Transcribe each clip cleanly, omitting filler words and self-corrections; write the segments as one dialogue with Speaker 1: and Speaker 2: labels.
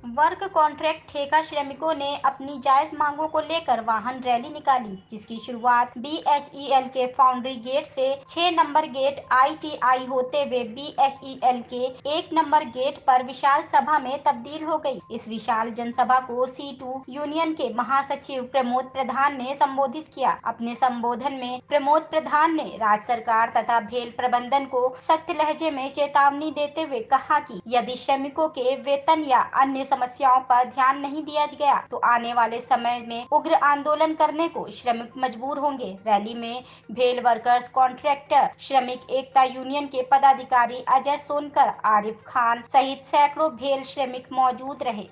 Speaker 1: Work contract ठेका श्रमिकों ने अपनी जायज मांगों को लेकर वाहन रैली निकाली, जिसकी शुरुआत बीएचईएल के फाउंड्री गेट से 6 नंबर गेट आईटीआई होते हुए बीएचईएल के 1 नंबर गेट पर विशाल सभा में तब्दील हो गई। इस विशाल जनसभा को C2 यूनियन के महासचिव प्रमोद प्रधान ने संबोधित किया। अपने संबोधन में प्रमोद प्रधान ने राज्य सरकार तथा भेल प्रबंधन को सख्त लहजे में चेतावनी देते हुए कहा कि यदि श्रमिकों के वेतन या अन्य समस्याओं पर ध्यान नहीं दिया गया तो आने वाले समय में उग्र आंदोलन करने को श्रमिक मजबूर होंगे। रैली में भेल वर्कर्स कॉन्ट्रैक्टर श्रमिक एकता यूनियन के पदाधिकारी अजय सोनकर, आरिफ खान सहित सैकड़ों भेल श्रमिक मौजूद रहे।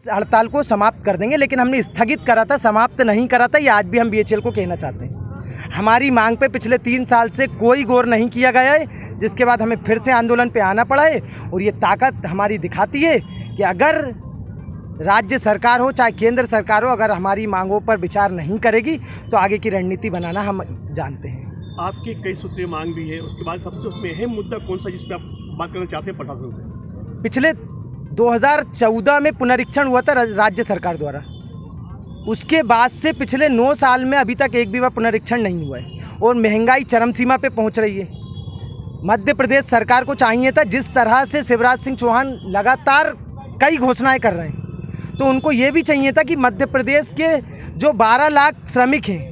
Speaker 2: हड़ताल को समाप्त कर देंगे, लेकिन हमने स्थगित करा था, समाप्त नहीं करा था। ये आज भी हम बीएचईएल को कहना चाहते हैं। हमारी मांग पे पिछले 3 साल से कोई गौर नहीं किया गया है, जिसके बाद हमें फिर से आंदोलन पे आना पड़ा है। और ये ताकत हमारी दिखाती है कि अगर राज्य सरकार हो चाहे केंद्र सरकार हो, अगर हमारी मांगों पर विचार नहीं करेगी तो आगे की रणनीति बनाना हम जानते हैं।
Speaker 3: आपकी कई सूत्रीय मांग भी है, उसके बाद सबसे उसमें अहम मुद्दा कौन सा जिस पर आप बात करना चाहते हैं प्रशासन से?
Speaker 2: पिछले 2014 में पुनरीक्षण हुआ था राज्य सरकार द्वारा। उसके बाद से पिछले 9 साल में अभी तक एक भी बार पुनरीक्षण नहीं हुआ है और महंगाई चरम सीमा पे पहुंच रही है। मध्य प्रदेश सरकार को चाहिए था, जिस तरह से शिवराज सिंह चौहान लगातार कई घोषणाएं कर रहे हैं, तो उनको ये भी चाहिए था कि मध्य प्रदेश के जो 12 लाख श्रमिक हैं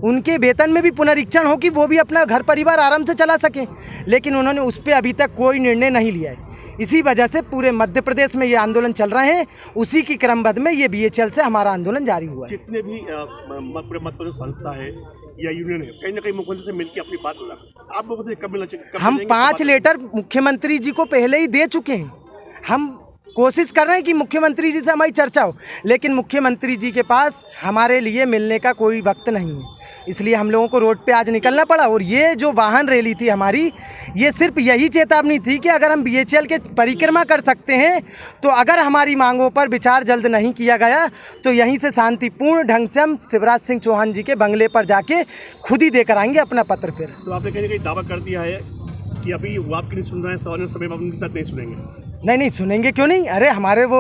Speaker 2: उनके वेतन में भी पुनरीक्षण हो कि वो भी अपना घर परिवार आराम से चला सकें। लेकिन उन्होंने उस पर अभी तक कोई निर्णय नहीं लिया है। इसी वजह से पूरे मध्य प्रदेश में ये आंदोलन चल रहे हैं। उसी की क्रमबद्ध में ये बीएचईएल से हमारा आंदोलन जारी हुआ है।
Speaker 3: जितने भी मध्य प्रदेश संस्था है या यूनियन है, कहीं ना कहीं मुख्यमंत्री से मिलकर अपनी बात बोला। आप लोगों को कब मिलना चाहिए?
Speaker 2: हम 5 लेटर मुख्यमंत्री जी को पहले ही दे चुके हैं। हम कोशिश कर रहे हैं कि मुख्यमंत्री जी से हमारी चर्चा हो, लेकिन मुख्यमंत्री जी के पास हमारे लिए मिलने का कोई वक्त नहीं है। इसलिए हम लोगों को रोड पे आज निकलना पड़ा। और ये जो वाहन रैली थी हमारी, ये सिर्फ यही चेतावनी थी कि अगर हम बीएचईएल के परिक्रमा कर सकते हैं तो अगर हमारी मांगों पर विचार जल्द नहीं किया गया तो यहीं से शांतिपूर्ण ढंग से हम शिवराज सिंह चौहान जी के बंगले पर जाके खुद ही देकर आएंगे अपना पत्र। फिर
Speaker 3: तो आपने कहीं ना कहीं दावा कर दिया है कि अभी वो आपकी नहीं सुन रहे हैं, सवाल समय आप उनके साथ नहीं सुनेंगे?
Speaker 2: नहीं सुनेंगे, क्यों नहीं। अरे हमारे वो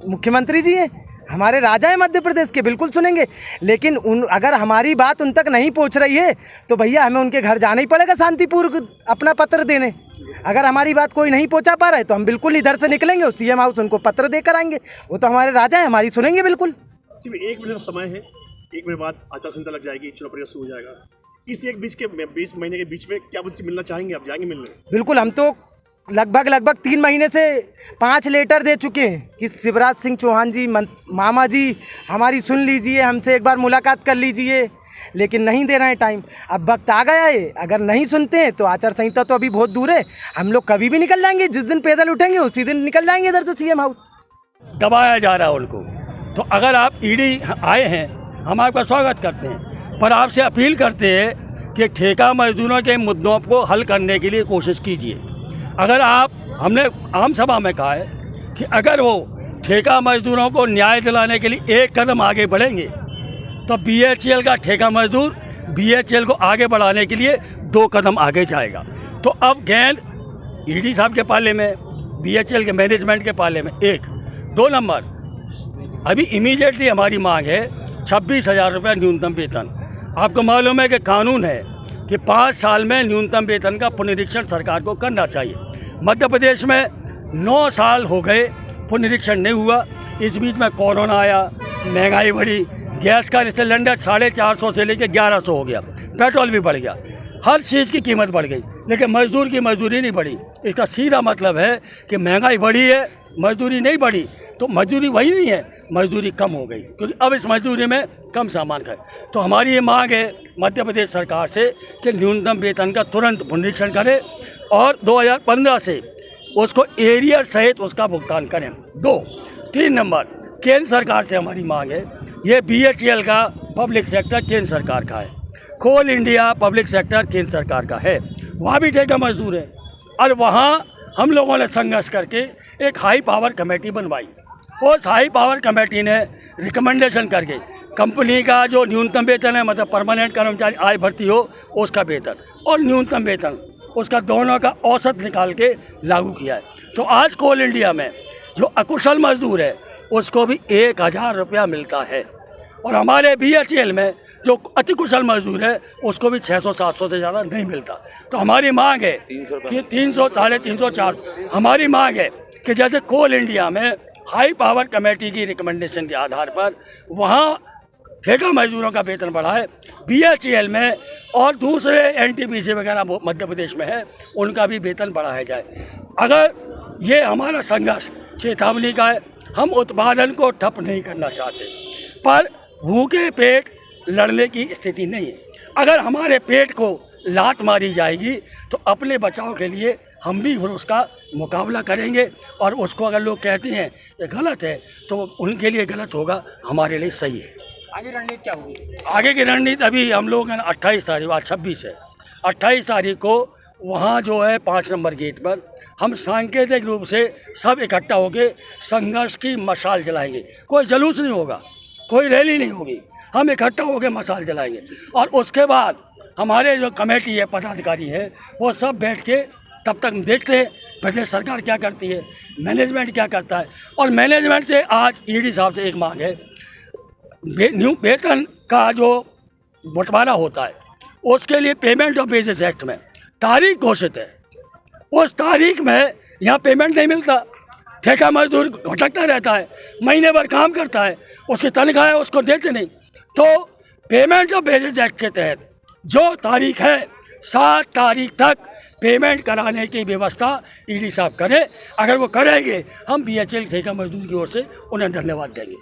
Speaker 2: मुख्यमंत्री जी हैं, हमारे राजा है मध्य प्रदेश के, बिल्कुल सुनेंगे। लेकिन अगर हमारी बात उन तक नहीं पहुंच रही है तो भैया हमें उनके घर जाना ही पड़ेगा शांतिपूर्वक अपना पत्र देने। अगर हमारी बात कोई नहीं पहुंचा पा रहा है तो हम बिल्कुल इधर से निकलेंगे और सीएम हाउस उनको पत्र देकर आएंगे। वो तो हमारे राजा है, हमारी सुनेंगे बिल्कुल।
Speaker 3: सिर्फ 1 मिनट का समय है, 1 मिनट बाद आचार संहिता लग जाएगी, चुनाव परिणाम शुरू हो जाएगा। इस 20 महीने के बीच में क्या मुझसे मिलना चाहेंगे? आप जाएंगे मिलने?
Speaker 2: बिल्कुल, हम तो लगभग 3 महीने से 5 लेटर दे चुके हैं कि शिवराज सिंह चौहान जी, मामा जी हमारी सुन लीजिए, हमसे एक बार मुलाकात कर लीजिए, लेकिन नहीं दे रहे हैं टाइम। अब वक्त आ गया है, अगर नहीं सुनते हैं तो आचार संहिता तो अभी बहुत दूर है, हम लोग कभी भी निकल जाएंगे। जिस दिन पैदल उठेंगे उसी दिन निकल जाएंगे इधर से सीएम हाउस।
Speaker 4: दबाया जा रहा है उनको। तो अगर आप ईडी आए हैं, हम आपका स्वागत करते हैं, पर आपसे अपील करते हैं कि ठेका मजदूरों के मुद्दों को हल करने के लिए कोशिश कीजिए। अगर हमने आम सभा में कहा है कि अगर वो ठेका मजदूरों को न्याय दिलाने के लिए 1 कदम आगे बढ़ेंगे तो बीएचईएल का ठेका मजदूर बीएचईएल को आगे बढ़ाने के लिए 2 कदम आगे जाएगा। तो अब गेंद ईडी साहब के पाले में, बीएचईएल के मैनेजमेंट के पाले में। 2 नंबर, अभी इमीडिएटली हमारी मांग है 26,000 रुपये न्यूनतम वेतन। आपको मालूम है कि कानून है कि 5 साल में न्यूनतम वेतन का पुनरीक्षण सरकार को करना चाहिए। मध्य प्रदेश में 9 साल हो गए पुनरीक्षण नहीं हुआ। इस बीच में कोरोना आया, महंगाई बढ़ी, गैस का सिलेंडर 450 से लेकर 1100 हो गया, पेट्रोल भी बढ़ गया, हर चीज़ की कीमत बढ़ गई, लेकिन मजदूर की मजदूरी नहीं बढ़ी। इसका सीधा मतलब है कि महंगाई बढ़ी है, मजदूरी नहीं बढ़ी। तो मजदूरी वही नहीं है, मजदूरी कम हो गई, क्योंकि अब इस मजदूरी में कम सामान का है। तो हमारी ये मांग है मध्य प्रदेश सरकार से कि न्यूनतम वेतन का तुरंत पुनरीक्षण करें और 2015 से उसको एरियर सहित उसका भुगतान करें। 3 नंबर, केंद्र सरकार से हमारी मांग है, ये बीएचईएल का पब्लिक सेक्टर केंद्र सरकार का है, कोल इंडिया पब्लिक सेक्टर केंद्र सरकार का है, वहाँ भी ठेका मजदूर है। और वहाँ हम लोगों ने संघर्ष करके एक हाई पावर कमेटी बनवाई। उस हाई पावर कमेटी ने रिकमेंडेशन करके कंपनी का जो न्यूनतम वेतन है, मतलब परमानेंट कर्मचारी आय भर्ती हो उसका वेतन और न्यूनतम वेतन उसका दोनों का औसत निकाल के लागू किया है। तो आज कोल इंडिया में जो अकुशल मजदूर है उसको भी 1000 रुपया मिलता है, और हमारे BHEL में जो अति कुशल मजदूर है उसको भी 600-700 से ज़्यादा नहीं मिलता। तो हमारी मांग है कि 300, 350, 400 हमारी मांग है कि जैसे कोल इंडिया में हाई पावर कमेटी की रिकमेंडेशन के आधार पर वहाँ ठेका मजदूरों का वेतन बढ़ा है, BHEL में और दूसरे NTPC वगैरह मध्य प्रदेश में है उनका भी वेतन बढ़ाया जाए। अगर ये हमारा संघर्ष चेतावनी का है, हम उत्पादन को ठप नहीं करना चाहते, पर भूखे पेट लड़ने की स्थिति नहीं है। अगर हमारे पेट को लात मारी जाएगी तो अपने बचाव के लिए हम भी फिर उसका मुकाबला करेंगे, और उसको अगर लोग कहते हैं ये गलत है तो उनके लिए गलत होगा, हमारे लिए सही है।
Speaker 5: आगे रणनीति क्या होगी?
Speaker 4: आगे की रणनीति अभी हम लोग 28 तारीख, आज 26 है, 28 तारीख को वहाँ जो है 5 नंबर गेट पर हम सांकेतिक रूप से सब इकट्ठा होकर संघर्ष की मशाल जलाएंगे। कोई जुलूस नहीं होगा, कोई रैली नहीं होगी, हम इकट्ठा होकर मशाल जलाएंगे। और उसके बाद हमारे जो कमेटी है, पदाधिकारी है, वो सब बैठ के तब तक देखते हैं प्रदेश सरकार क्या करती है, मैनेजमेंट क्या करता है। और मैनेजमेंट से आज ED साहब से एक मांग है, वेतन का जो बंटवारा होता है उसके लिए पेमेंट ऑफ वेजेस एक्ट में तारीख घोषित है, उस तारीख में यहाँ पेमेंट नहीं मिलता। ठेका मजदूर भटकता रहता है, महीने भर काम करता है, उसकी तनख्वाह है उसको देते नहीं। तो पेमेंट ऑफ वेजेस एक्ट के तहत जो तारीख है 7 तारीख तक पेमेंट कराने की व्यवस्था ED साहब करें। अगर वो करेंगे हम BHEL ठेका मजदूर की ओर से उन्हें धन्यवाद देंगे।